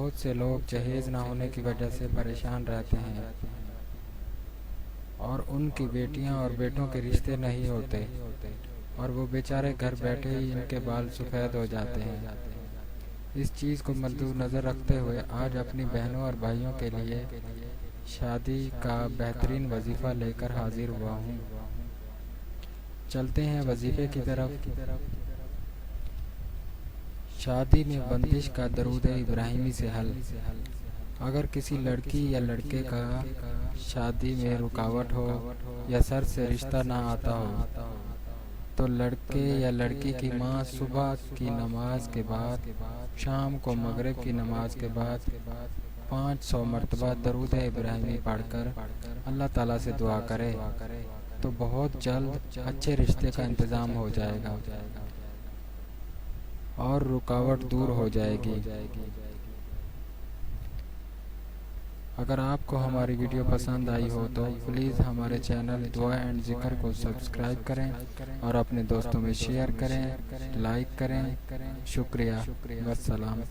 بہت سے لوگ جہیز نہ ہونے کی وجہ سے پریشان رہتے ہیں اور ان کی بیٹیاں اور بیٹوں کے رشتے نہیں ہوتے اور وہ بیچارے گھر بیٹھے ہی ان کے بال سفید ہو جاتے ہیں۔ اس چیز کو مد نظر رکھتے ہوئے آج اپنی بہنوں اور بھائیوں کے لیے شادی کا بہترین وظیفہ لے کر حاضر ہوا ہوں۔ چلتے ہیں وظیفے کی طرف۔ شادی میں بندش کا درود ابراہیمی سے حل۔ اگر کسی لڑکی یا لڑکے کا شادی میں رکاوٹ ہو یا سر سے رشتہ نہ آتا ہو تو لڑکے یا لڑکی کی ماں صبح کی نماز کے بعد، شام کو مغرب کی نماز کے بعد 500 مرتبہ درود ابراہیمی پڑھ کر اللہ تعالیٰ سے دعا کرے تو بہت جلد اچھے رشتے کا انتظام ہو جائے گا اور رکاوٹ دور ہو جائے گی۔ اگر آپ کو ہماری ویڈیو پسند آئی ہو تو پلیز ہمارے چینل دعا اینڈ ذکر کو سبسکرائب کریں اور اپنے دوستوں میں شیئر کریں، لائک کریں۔ شکریہ، والسلام۔